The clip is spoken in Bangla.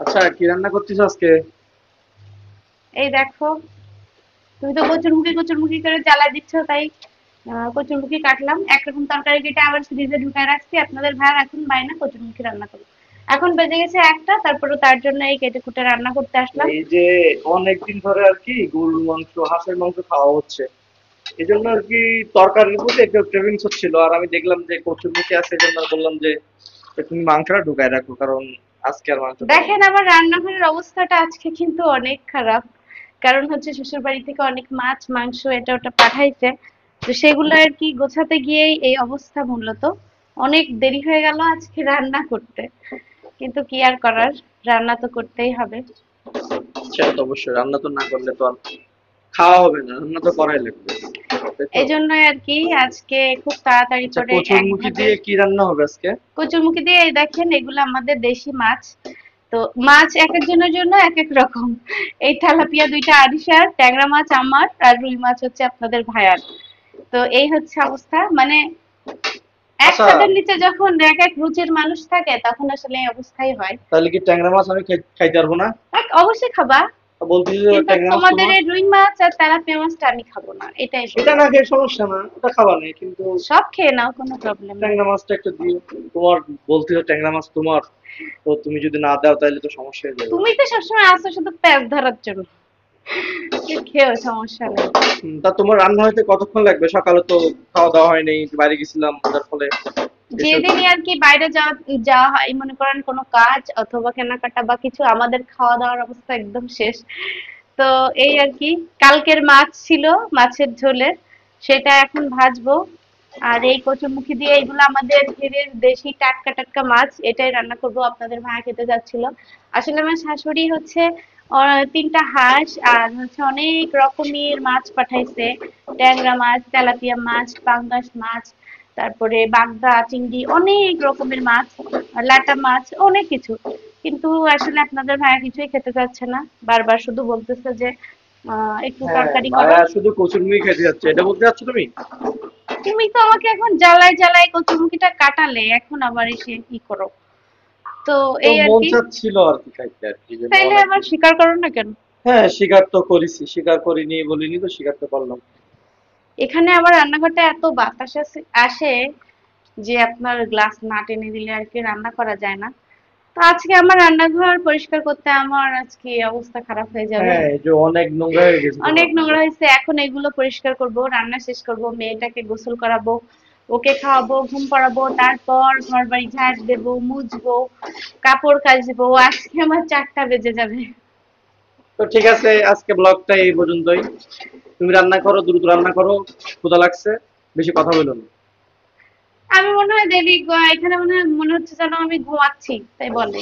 আচ্ছা, কি রান্না করছিস আজকে? এই দেখো, তুমি তো কচুরমুখী করে জ্বালা দিচ্ছ, তাই কচুরমুখী কাটলাম। একরকম তরকারি কেটে আবার ফ্রিজে ঢুকায় রাখছি। আপনাদের ভাইয়ার এখন বায়না কচুরমুখী রান্না করবো। এখন বেজে গেছে একটা, তারপরে তার জন্য এই কেটে কুটে রান্না করতে আসলাম। এই যে অনেকদিন ধরে আর কি গরুর মাংস হাঁসের মাংস খাওয়া হচ্ছে, এই জন্য আর কি তরকারির প্রতি একটু ক্রেভিংস হচ্ছিল। আর আমি দেখলাম যে কচুর মুখে আছে, এই জন্য বললাম যে তুমি মাংসটা ঢুকায় রাখো, কারণ আজকে আর মাংস খাবো না। দেখেন, আমার রান্নাঘরের অবস্থাটা আজকে কিন্তু অনেক খারাপ। কারণ হচ্ছে শ্বশুর বাড়ি থেকে অনেক মাছ মাংস এটা ওটা পাঠাইছে। তো সেগুলো আর কি গোছাতে গিয়েই এই অবস্থা মূলত। অনেক দেরি হয়ে গেল আজকে রান্না করতে, কিন্তু কি আর করার, রান্না তো করতেই হবে। সেটা তো অবশ্যই, রান্না তো না করলে তো আর খাওয়া হবে না, রান্না তো করাই লাগবে, তাই তো? এই জন্যই আর কি আজকে খুব তাড়াতাড়ি আচ্ছা, করে কচুর এক মুখি ভাগে দিয়ে কি রান্না হবে আজকে? কচুরমুখী দিয়ে, এই দেখেন এগুলো আমাদের দেশি মাছ। তো মাছ এক একজনের জন্য এক এক রকম। এই তেলাপিয়া দুইটা আড়িশার, ট্যাংরা মাছ আমার, আর রুই মাছ হচ্ছে আপনাদের ভাইয়ার। তো এই হচ্ছে অবস্থা, মানে এক আচ্ছা, ছাদের নিচে যখন এক এক রুচির মানুষ থাকে তখন আসলে এই অবস্থাই হয়। তাহলে কি ট্যাংরা মাছ আমি খাইতে পারবো না? অবশ্যই খাবা, বলতেছি যে কিন্তু ট্যাংরা মাছ তোমাদের তোমার। এই রুই মাছ আর তেলাপিয়া মাছটা আমি খাবো না, এটাই এটা বললাম। না খেয়ে সমস্যা না, ওটা খাবা নেই কিন্তু। সব খেয়ে নাও, কোনো প্রবলেম নেই। ট্যাংরা মাছটা একটু দিও। তোমার বলতে যে ট্যাংরা মাছ তোমার, তো তুমি যদি না দাও তাহলে তো সমস্যা হয়ে যাবে। তুমি তো সবসময় আসো শুধু পেট ধরার জন্য, খেয়েও সমস্যা নেই। তা তোমার রান্না হইতে কতক্ষণ লাগবে? সকালে তো খাওয়া দাওয়া হয়নি, বাইরে গেছিলাম, যার ফলে এসে। যেদিনই আর কি বাইরে যাওয়া যাওয়া হয়, মনে করেন কোনো কাজ অথবা কেনাকাটা বা কিছু, আমাদের খাওয়া দাওয়ার অবস্থা একদম শেষ। তো এই আর কি, কালকের মাছ ছিল, মাছের ঝোলের, সেটা এখন ভাজবো। আর এই কচুরমুখী দিয়ে, এগুলো আমাদের ঘেরের দেশি টাটকা টাটকা মাছ, এটাই রান্না করব। আপনাদের ভাইয়া খেতে যাচ্ছিল। আসলে আমার শাশুড়ি হচ্ছে তিনটা হাঁস আর হচ্ছে অনেক রকমের মাছ পাঠাইছে। ট্যাংরা মাছ, তেলাপিয়া মাছ, পাঙ্গাস মাছ, তারপরে বাগদা চিংড়ি, অনেক রকমের মাছ, লাটা মাছ, অনেক কিছু। কিন্তু আসলে আপনাদের ভাইয়া কিছুই খেতে চাচ্ছে না, বারবার শুধু বলতেছে যে একটু হ্যাঁ, তরকারি করো। ভাইয়া শুধু কচুরমুখী খেতে যাচ্ছে, এটা বলতে যাচ্ছ তুমি? তুমি তো আমাকে এখন জ্বালায় জ্বালায় কচুরমুখিটা কাটালে, এখন আবার এসে কি করো? তো তো এই আর মন কি। চাচ্ছিল আর কি খাইতে, আর কি, যে তাইলে আবার অনেকদিন। স্বীকার করো না কেন? হ্যাঁ, স্বীকার তো করেছি, স্বীকার করিনি বলিনি তো, স্বীকার তো করলাম। এখানে আবার রান্নাঘরটা এত বাতাস আসে যে আপনার গ্লাস না টেনে দিলে আর কি রান্না করা যায় না। তো আজকে আমার রান্নাঘর পরিষ্কার করতে আমার আজকে অবস্থা খারাপ হয়ে যাবে। হ্যাঁ, এই যে অনেক নোংরা হয়ে গেছে তোমার অনেক নোংরা রান্নাঘর। হয়েছে, এখন এগুলো পরিষ্কার করব, রান্না শেষ করব, মেয়েটাকে গোসল করাবো, ওকে খাওয়াবো, ঘুম পাড়াবো, তারপর ঘর বাড়ি ঝাড় দেবো, মুছবো, কাপড় কাচবো। আজকে আমার 4টা বেজে যাবে। তো ঠিক আছে, আজকে ব্লগটা এই পর্যন্তই। তুমি রান্না করো, দ্রুত রান্না করো, ক্ষুধা লাগছে, বেশি কথা বলো না। আমি মনে হয় দেরি, এখানে মনে হচ্ছে যেন আমি ঘুমাচ্ছি, তাই বলে।